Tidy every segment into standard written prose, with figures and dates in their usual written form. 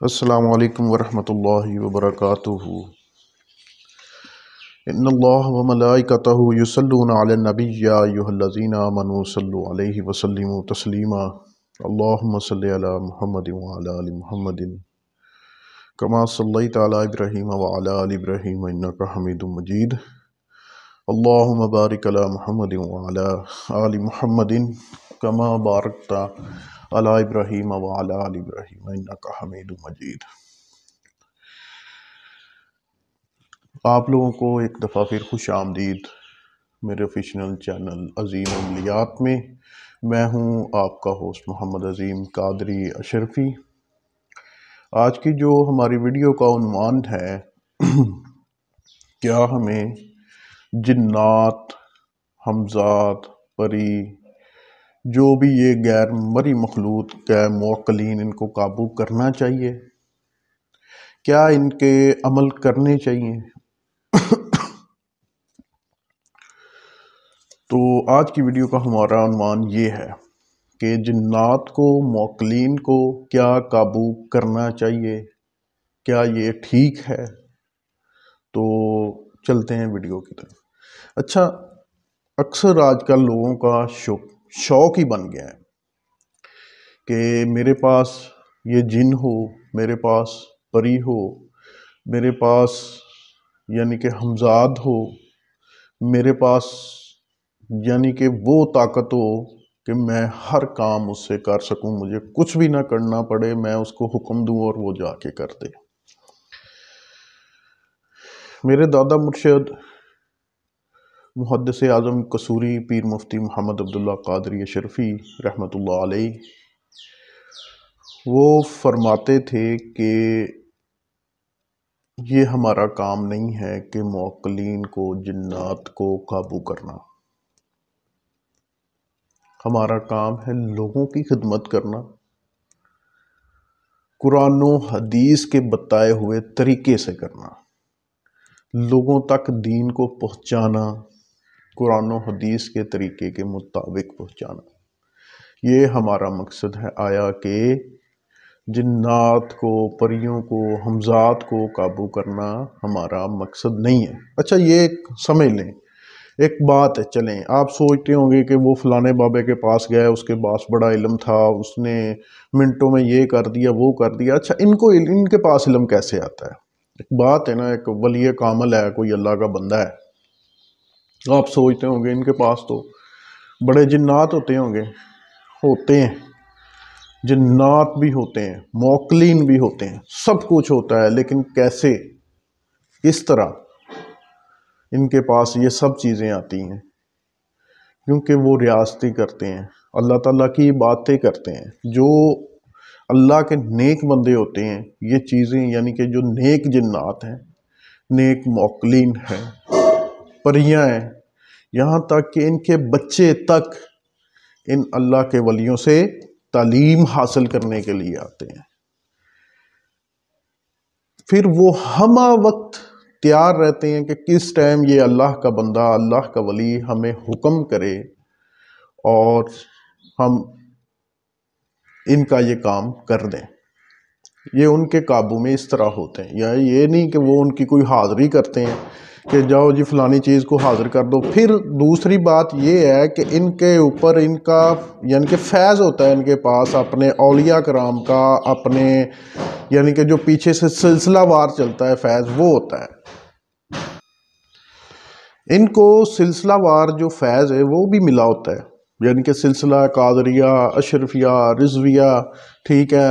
السلام علیکم ورحمۃ اللہ وبرکاتہ۔ ان اللہ وملائکتہ یصلون علی النبی یا ایھا الذین آمنوا صلوا علیہ وسلموا تسلیما۔ اللہم صلی علی محمد وعلی آل محمد کما صلیت علی ابراہیم وعلی آل ابراہیم انک حمید مجید۔ اللہم بارک علی محمد وعلی آل محمد کما بارکت علی ابراہیم وعلی آل ابراہیم انک حمید مجید۔ آپ لوگوں کو ایک دفعہ پھر خوش آمدید میرے آفیشیل چینل عظیم عملیات میں۔ میں ہوں آپ کا ہوسٹ محمد عظیم قادری اشرفی۔ آج کی جو ہماری ویڈیو کا عنوان ہے کیا ہمیں جنات، ہمزاد، پری، جو بھی یہ غیر مرئی مخلوق کے موکلین ان کو قابو کرنا چاہیے؟ کیا ان کے عمل کرنے چاہیے؟ تو آج کی ویڈیو کا ہمارا عنوان یہ ہے کہ جنات کو، موکلین کو کیا قابو کرنا چاہیے، کیا یہ ٹھیک ہے؟ تو چلتے ہیں ویڈیو کی طرف۔ اچھا، اکثر آج کل لوگوں کا شوق ہی بن گیا ہے کہ میرے پاس یہ جن ہو، میرے پاس پری ہو، میرے پاس یعنی کہ ہمزاد ہو، میرے پاس یعنی کہ وہ طاقت ہو کہ میں ہر کام اس سے کر سکوں، مجھے کچھ بھی نہ کرنا پڑے، میں اس کو حکم دوں اور وہ جا کے کر دے۔ میرے دادا مرشد محدث اعظم قصوری پیر مفتی محمد عبداللہ قادری اشرفی رحمۃ اللہ علیہ، وہ فرماتے تھے کہ یہ ہمارا کام نہیں ہے کہ موکلین کو، جنات کو قابو کرنا۔ ہمارا کام ہے لوگوں کی خدمت کرنا، قرآن و حدیث کے بتائے ہوئے طریقے سے کرنا، لوگوں تک دین کو پہنچانا، قرآن و حدیث کے طریقے کے مطابق پہنچانا۔ یہ ہمارا مقصد ہے۔ آیا کہ جنات کو، پریوں کو، ہمزاد کو قابو کرنا ہمارا مقصد نہیں ہے۔ اچھا، یہ ایک سمجھ لیں، ایک بات ہے، چلیں آپ سوچتے ہوں گے کہ وہ فلانے بابے کے پاس گئے، اس کے پاس بڑا علم تھا، اس نے منٹوں میں یہ کر دیا، وہ کر دیا۔ اچھا، ان کے پاس علم کیسے آتا ہے؟ ایک بات ہے نا، ایک ولی کامل ہے، کوئی اللہ کا بندہ ہے، آپ سوچتے ہوں گے ان کے پاس تو بڑے جنات ہوتے ہوں گے۔ ہوتے ہیں، جنات بھی ہوتے ہیں، موکلین بھی ہوتے ہیں، سب کچھ ہوتا ہے، لیکن کیسے، کس طرح ان کے پاس یہ سب چیزیں آتی ہیں؟ کیونکہ وہ ریاضتی کرتے ہیں، اللہ تعالیٰ کی باتیں کرتے ہیں۔ جو اللہ کے نیک بندے ہوتے ہیں، یہ چیزیں یعنی کہ جو نیک جنات ہیں، نیک موکلین ہیں، پریاں ہیں، یہاں تک کہ ان کے بچے تک ان اللہ کے ولیوں سے تعلیم حاصل کرنے کے لیے آتے ہیں۔ پھر وہ ہمہ وقت تیار رہتے ہیں کہ کس ٹائم یہ اللہ کا بندہ، اللہ کا ولی ہمیں حکم کرے اور ہم ان کا یہ کام کر دیں۔ یہ ان کے قابو میں اس طرح ہوتے ہیں، یا یہ نہیں کہ وہ ان کی کوئی حاضری کرتے ہیں کہ جاؤ جی فلانی چیز کو حاضر کر دو۔ پھر دوسری بات یہ ہے کہ ان کے اوپر ان کا یعنی کہ فیض ہوتا ہے، ان کے پاس اپنے اولیاء کرام کا، اپنے یعنی کہ جو پیچھے سے سلسلہ وار چلتا ہے فیض، وہ ہوتا ہے۔ ان کو سلسلہ وار جو فیض ہے وہ بھی ملا ہوتا ہے، یعنی کہ سلسلہ قادریہ، اشرفیہ، رضویہ، ٹھیک ہے،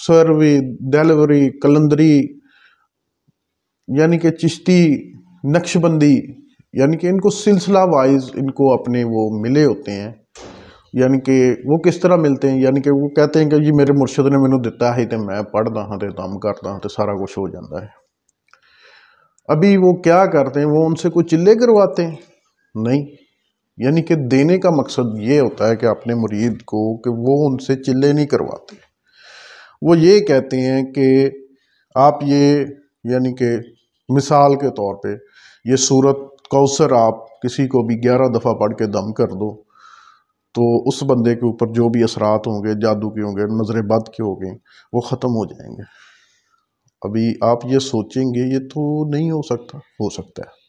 سروی، دہلوی، قلندری، یعنی کہ چشتی، نقشبندی، یعنی کہ ان کو سلسلہ وائز ان کو اپنے وہ ملے ہوتے ہیں۔ یعنی کہ وہ کس طرح ملتے ہیں؟ یعنی کہ وہ کہتے ہیں کہ جی میرے مرشد نے مینوں دتا ہے تے میں پڑھدا ہاں تے دم کردا ہاں تے سارا کچھ ہو جاتا ہے۔ ابھی وہ کیا کرتے ہیں؟ وہ ان سے کوئی چلے کرواتے ہیں؟ نہیں، یعنی کہ دینے کا مقصد یہ ہوتا ہے کہ اپنے مرید کو کہ وہ ان سے چلے نہیں کرواتے۔ وہ یہ کہتے ہیں کہ آپ یہ یعنی کہ مثال کے طور پہ یہ سورت کوثر آپ کسی کو بھی 11 دفعہ پڑھ کے دم کر دو تو اس بندے کے اوپر جو بھی اثرات ہوں گے، جادو کے ہوں گے، نظر بد کے ہوں گے، وہ ختم ہو جائیں گے۔ ابھی آپ یہ سوچیں گے یہ تو نہیں ہو سکتا، ہو سکتا ہے۔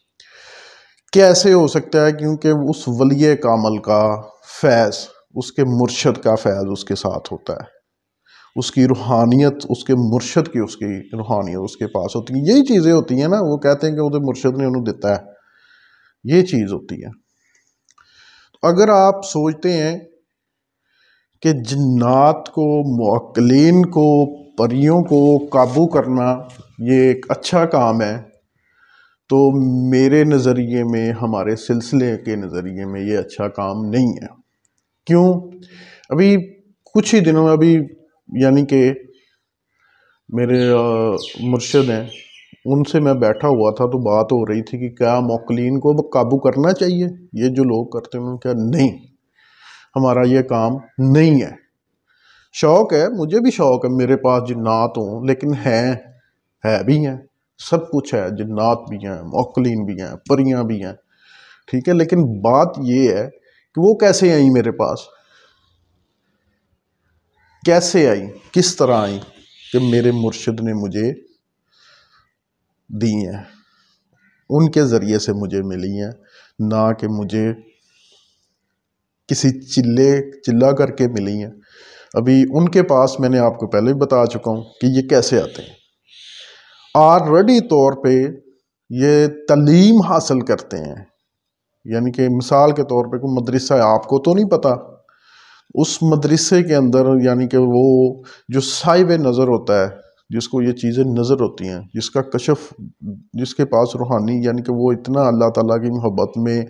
کیسے ہو سکتا ہے؟ کیونکہ اس ولی کامل کا فیض، اس کے مرشد کا فیض اس کے ساتھ ہوتا ہے، اس کی روحانیت، اس کے مرشد کی، اس کی روحانیت اس کے پاس ہوتی ہے۔ یہی چیزیں ہوتی ہیں نا، وہ کہتے ہیں کہ وہ مرشد نے انہوں دیتا ہے، یہ چیز ہوتی ہے۔ اگر آپ سوچتے ہیں کہ جنات کو، معقلین کو، پریوں کو قابو کرنا یہ ایک اچھا کام ہے، تو میرے نظریے میں، ہمارے سلسلے کے نظریے میں یہ اچھا کام نہیں ہے۔ کیوں؟ ابھی کچھ ہی دنوں میں، ابھی یعنی کہ میرے مرشد ہیں، ان سے میں بیٹھا ہوا تھا تو بات ہو رہی تھی کہ کیا معقلین کو قابو کرنا چاہیے؟ یہ جو لوگ کرتے ہیں کیا؟ نہیں، ہمارا یہ کام نہیں ہے۔ شوق ہے، مجھے بھی شوق ہے میرے پاس جنات ہوں، لیکن ہے بھی ہیں، سب کچھ ہے، جنات بھی ہیں، معقلین بھی ہیں، پریاں بھی ہیں، ٹھیک ہے۔ لیکن بات یہ ہے کہ وہ کیسے آئیں میرے پاس؟ کیسے آئیں؟ کس طرح آئیں؟ کہ میرے مرشد نے مجھے دی ہیں، ان کے ذریعے سے مجھے ملی ہیں، نہ کہ مجھے کسی چلا کر کے ملی ہیں۔ ابھی ان کے پاس میں نے آپ کو پہلے بھی بتا چکا ہوں کہ یہ کیسے آتے ہیں۔ آلریڈی طور پہ یہ تعلیم حاصل کرتے ہیں، یعنی کہ مثال کے طور پہ کوئی مدرسہ ہے، آپ کو تو نہیں پتا، اس مدرسے کے اندر یعنی کہ وہ جو صاحب نظر ہوتا ہے، جس کو یہ چیزیں نظر ہوتی ہیں، جس کا کشف، جس کے پاس روحانی، یعنی کہ وہ اتنا اللہ تعالیٰ کی محبت میں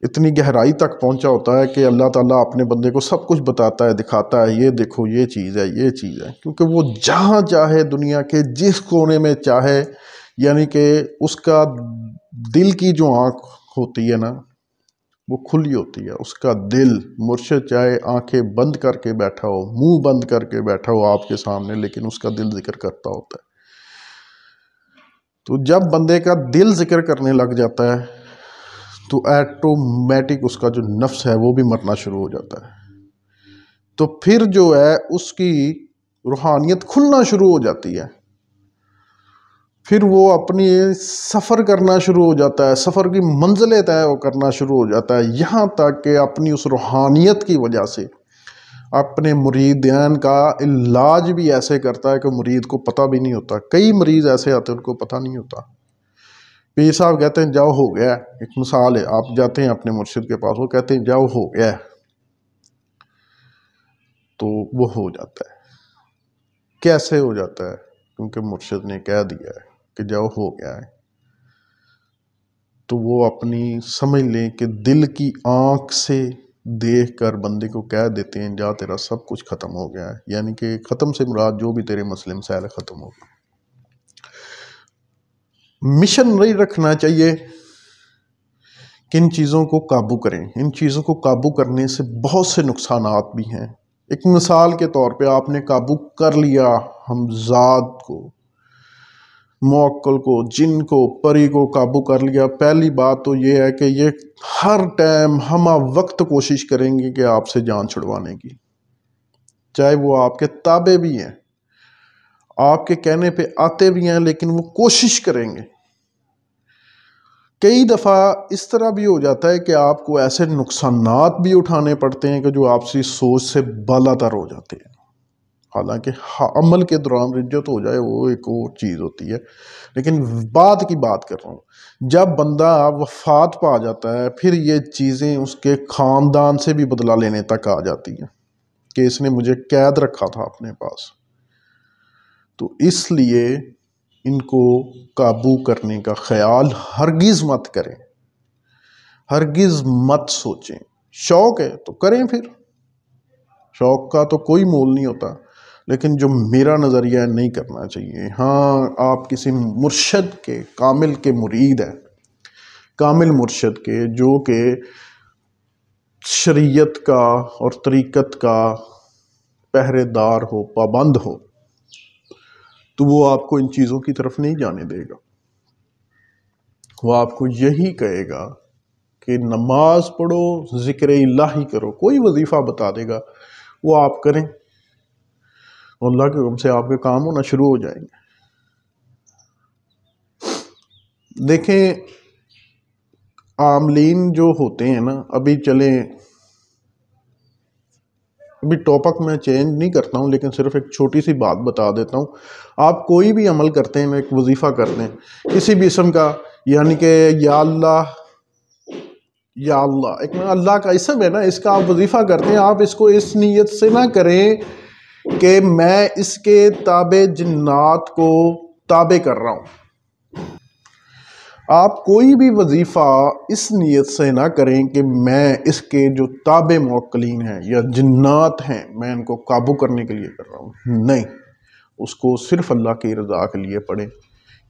اتنی گہرائی تک پہنچا ہوتا ہے کہ اللہ تعالیٰ اپنے بندے کو سب کچھ بتاتا ہے، دکھاتا ہے، یہ دیکھو یہ چیز ہے، یہ چیز ہے، کیونکہ وہ جہاں چاہے دنیا کے جس کونے میں چاہے، یعنی کہ اس کا دل کی جو آنکھ ہوتی ہے نا، وہ کھلی ہوتی ہے، اس کا دل، مرشد چاہے آنکھیں بند کر کے بیٹھا ہو، منہ بند کر کے بیٹھا ہو آپ کے سامنے، لیکن اس کا دل ذکر کرتا ہوتا ہے۔ تو جب بندے کا دل ذکر کرنے لگ جاتا ہے تو ایٹومیٹک اس کا جو نفس ہے وہ بھی مرنا شروع ہو جاتا ہے، تو پھر جو ہے اس کی روحانیت کھلنا شروع ہو جاتی ہے، پھر وہ اپنی سفر کرنا شروع ہو جاتا ہے، سفر کی منزلیں طے کرنا شروع ہو جاتا ہے، یہاں تک کہ اپنی اس روحانیت کی وجہ سے اپنے مریدین کا علاج بھی ایسے کرتا ہے کہ مرید کو پتہ بھی نہیں ہوتا۔ کئی مریض ایسے آتے ہیں ان کو پتہ نہیں ہوتا، پیر صاحب کہتے ہیں جاؤ ہو گیا ہے، ایک مثال ہے، آپ جاتے ہیں اپنے مرشد کے پاس، وہ کہتے ہیں جاؤ ہو گیا ہے، تو وہ ہو جاتا ہے۔ کیسے ہو جاتا ہے؟ کیونکہ مرشد نے کہہ دیا ہے کہ جاؤ ہو گیا ہے، تو وہ اپنی سمجھ لیں کہ دل کی آنکھ سے دیکھ کر بندے کو کہہ دیتے ہیں جا تیرا سب کچھ ختم ہو گیا ہے، یعنی کہ ختم سے مراد جو بھی تیرے مسئلے مسائل ختم ہو گئے۔ مشن نہیں رکھنا چاہیے کہ ان چیزوں کو قابو کریں، ان چیزوں کو قابو کرنے سے بہت سے نقصانات بھی ہیں۔ ایک مثال کے طور پہ آپ نے قابو کر لیا ہمزاد کو، معقل کو، جن کو، پری کو قابو کر لیا، پہلی بات تو یہ ہے کہ یہ ہر ٹائم ہمہ وقت کوشش کریں گے کہ آپ سے جان چھڑوانے کی، چاہے وہ آپ کے تابع بھی ہیں، آپ کے کہنے پہ آتے بھی ہیں، لیکن وہ کوشش کریں گے۔ کئی دفعہ اس طرح بھی ہو جاتا ہے کہ آپ کو ایسے نقصانات بھی اٹھانے پڑتے ہیں کہ جو آپ کی سوچ سے بالا تر ہو جاتے ہیں، حالانکہ عمل کے دوران رجت ہو جائے وہ ایک اور چیز ہوتی ہے، لیکن بعد کی بات کر رہا ہوں، جب بندہ وفات پا جاتا ہے پھر یہ چیزیں اس کے خاندان سے بھی بدلہ لینے تک آ جاتی ہیں کہ اس نے مجھے قید رکھا تھا اپنے پاس۔ تو اس لیے ان کو قابو کرنے کا خیال ہرگز مت کریں، ہرگز مت سوچیں۔ شوق ہے تو کریں، پھر شوق کا تو کوئی مول نہیں ہوتا، لیکن جو میرا نظریہ ہے نہیں کرنا چاہیے۔ ہاں، آپ کسی مرشد کے، کامل کے مرید ہیں، کامل مرشد کے، جو کہ شریعت کا اور طریقت کا پہرے دار ہو، پابند ہو، تو وہ آپ کو ان چیزوں کی طرف نہیں جانے دے گا۔ وہ آپ کو یہی کہے گا کہ نماز پڑھو، ذکر الہی کرو، کوئی وظیفہ بتا دے گا وہ آپ کریں، اللہ کے حکم سے آپ کے کام ہونا شروع ہو جائیں گے۔ دیکھیں عاملین جو ہوتے ہیں نا، ابھی ٹاپک میں چینج نہیں کرتا ہوں، لیکن صرف ایک چھوٹی سی بات بتا دیتا ہوں۔ آپ کوئی بھی عمل کرتے ہیں، ایک وظیفہ کرتے ہیں کسی بھی اسم کا، یعنی کہ یا اللہ، یا اللہ ایک اللہ کا اسم ہے نا، اس کا آپ وظیفہ کرتے ہیں، آپ اس کو اس نیت سے نہ کریں کہ میں اس کے تابع جنات کو تابع کر رہا ہوں۔ آپ کوئی بھی وظیفہ اس نیت سے نہ کریں کہ میں اس کے جو تابع موکلین ہیں یا جنات ہیں میں ان کو قابو کرنے کے لیے کر رہا ہوں، نہیں، اس کو صرف اللہ کی رضا کے لیے پڑھیں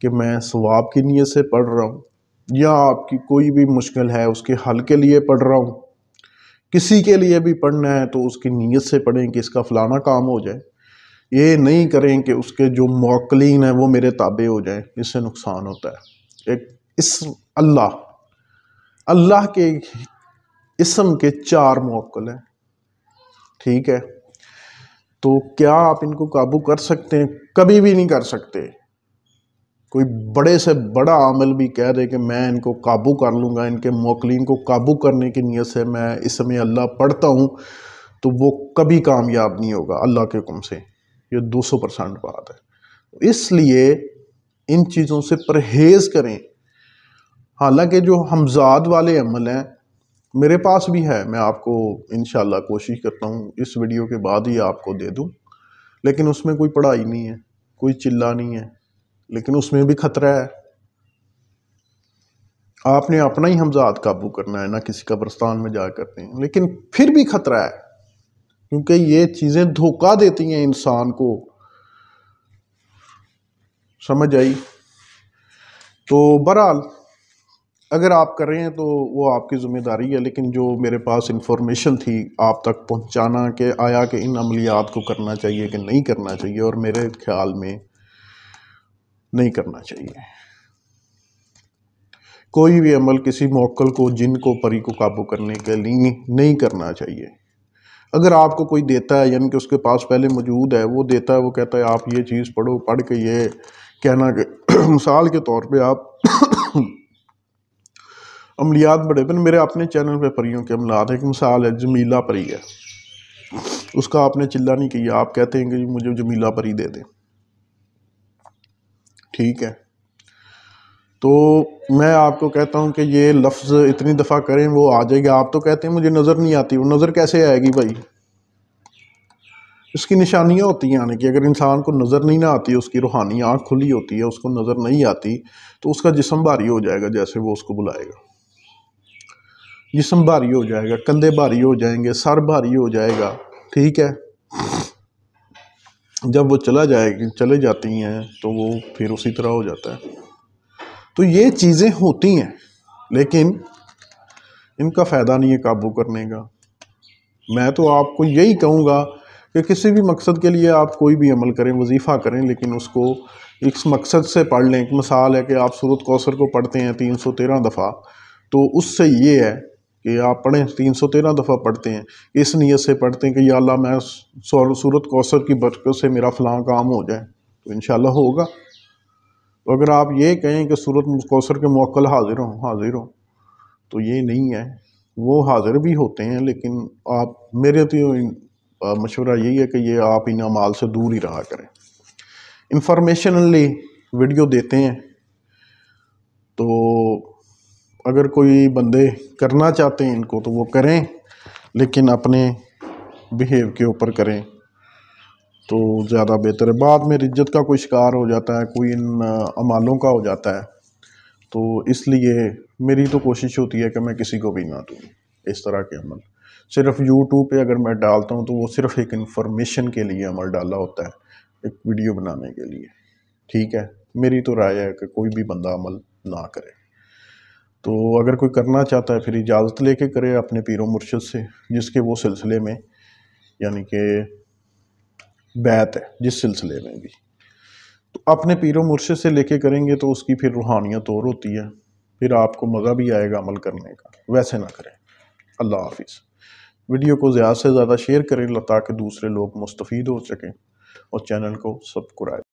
کہ میں ثواب کی نیت سے پڑھ رہا ہوں، یا آپ کی کوئی بھی مشکل ہے اس کے حل کے لیے پڑھ رہا ہوں، کسی کے لیے بھی پڑھنا ہے تو اس کی نیت سے پڑھیں کہ اس کا فلانا کام ہو جائے۔ یہ نہیں کریں کہ اس کے جو موکلین ہیں وہ میرے تابع ہو جائیں، اس سے نقصان ہوتا ہے۔ ایک اللہ کے اسم کے 4 موکل ہیں، ٹھیک ہے، تو کیا آپ ان کو قابو کر سکتے ہیں؟ کبھی بھی نہیں کر سکتے۔ کوئی بڑے سے بڑا عامل بھی کہہ دے کہ میں ان کو قابو کر لوں گا، ان کے موکلین کو قابو کرنے کی نیت سے میں اسم اللہ پڑھتا ہوں، تو وہ کبھی کامیاب نہیں ہوگا اللہ کے حکم سے، یہ 200% بات ہے۔ اس لیے ان چیزوں سے پرہیز کریں۔ حالانکہ جو ہمزاد والے عمل ہیں میرے پاس بھی ہے، میں آپ کو انشاءاللہ کوشش کرتا ہوں اس ویڈیو کے بعد ہی آپ کو دے دوں، لیکن اس میں کوئی پڑھائی نہیں ہے، کوئی چلہ نہیں ہے، لیکن اس میں بھی خطرہ ہے۔ آپ نے اپنا ہی ہمزاد قابو کرنا ہے، نہ کسی قبرستان میں جا کرتے ہیں، لیکن پھر بھی خطرہ ہے، کیونکہ یہ چیزیں دھوکہ دیتی ہیں انسان کو، سمجھ آئی؟ تو بہرحال اگر آپ کر رہے ہیں تو وہ آپ کی ذمہ داری ہے، لیکن جو میرے پاس انفارمیشن تھی آپ تک پہنچانا کہ آیا کہ ان عملیات کو کرنا چاہیے کہ نہیں کرنا چاہیے، اور میرے خیال میں نہیں کرنا چاہیے۔ کوئی بھی عمل کسی موکل کو، جن کو، پری کو قابو کرنے کے لیے نہیں کرنا چاہیے۔ اگر آپ کو کوئی دیتا ہے، یعنی کہ اس کے پاس پہلے موجود ہے، وہ دیتا ہے، وہ کہتا ہے آپ یہ چیز پڑھو، پڑھ کے یہ کہنا کہ مثال کے طور پہ آپ عملیات بڑے پن، میرے اپنے چینل پہ پریوں کے عملیات، ایک مثال ہے جمیلہ پری ہے، اس کا آپ نے چلہ نہیں کیا، آپ کہتے ہیں کہ مجھے جمیلہ پری دے دیں، ٹھیک ہے، تو میں آپ کو کہتا ہوں کہ یہ لفظ اتنی دفعہ کریں وہ آ جائے گا، آپ تو کہتے ہیں مجھے نظر نہیں آتی، وہ نظر کیسے آئے گی بھائی؟ اس کی نشانیاں ہوتی ہیں، یعنی کہ اگر انسان کو نظر نہیں نہ آتی، اس کی روحانی آنکھ کھلی ہوتی ہے، اس کو نظر نہیں آتی، تو اس کا جسم بھاری ہو جائے گا، جیسے وہ اس کو بلائے گا، جسم بھاری ہو جائے گا، کندھے بھاری ہو جائیں گے، سر بھاری ہو جائے گا، ٹھیک ہے۔ جب وہ چلے جاتی ہیں تو وہ پھر اسی طرح ہو جاتا ہے۔ تو یہ چیزیں ہوتی ہیں، لیکن ان کا فائدہ نہیں ہے قابو کرنے کا۔ میں تو آپ کو یہی کہوں گا کہ کسی بھی مقصد کے لیے آپ کوئی بھی عمل کریں، وظیفہ کریں، لیکن اس کو اس مقصد سے پڑھ لیں۔ ایک مثال ہے کہ آپ سورۃ کوثر کو پڑھتے ہیں 313 دفعہ، تو اس سے یہ ہے کہ آپ پڑھیں 313 دفعہ پڑھتے ہیں، اس نیت سے پڑھتے ہیں کہ یا اللہ میں سورۃ کوثر کی برکت سے میرا فلاں کام ہو جائے، تو انشاءاللہ ہوگا۔ تو اگر آپ یہ کہیں کہ سورۃ کوثر کے موکل حاضر ہوں، تو یہ نہیں ہے، وہ حاضر بھی ہوتے ہیں، لیکن آپ، میرے تو مشورہ یہی ہے کہ یہ آپ ان اعمال سے دور ہی رہا کریں۔ انفارمیشنلی ویڈیو دیتے ہیں، تو اگر کوئی بندے کرنا چاہتے ہیں ان کو تو وہ کریں، لیکن اپنے بیہیو کے اوپر کریں تو زیادہ بہتر ہے۔ بعد میں رجت کا کوئی شکار ہو جاتا ہے، کوئی ان اعمالوں کا ہو جاتا ہے، تو اس لیے میری تو کوشش ہوتی ہے کہ میں کسی کو بھی نہ دوں اس طرح کے عمل۔ صرف یوٹیوب پہ اگر میں ڈالتا ہوں تو وہ صرف ایک انفارمیشن کے لیے عمل ڈالا ہوتا ہے، ایک ویڈیو بنانے کے لیے، ٹھیک ہے۔ میری تو رائے ہے کہ کوئی بھی بندہ عمل نہ کرے۔ تو اگر کوئی کرنا چاہتا ہے پھر اجازت لے کے کرے اپنے پیر و مرشد سے، جس کے وہ سلسلے میں، یعنی کہ بیعت ہے جس سلسلے میں بھی، تو اپنے پیر و مرشد سے لے کے کریں گے تو اس کی پھر روحانیت اور ہوتی ہے، پھر آپ کو مزہ بھی آئے گا عمل کرنے کا، ویسے نہ کریں۔ اللہ حافظ۔ ویڈیو کو زیادہ سے زیادہ شیئر کریں تاکہ دوسرے لوگ مستفید ہو سکیں، اور چینل کو سبسکرائب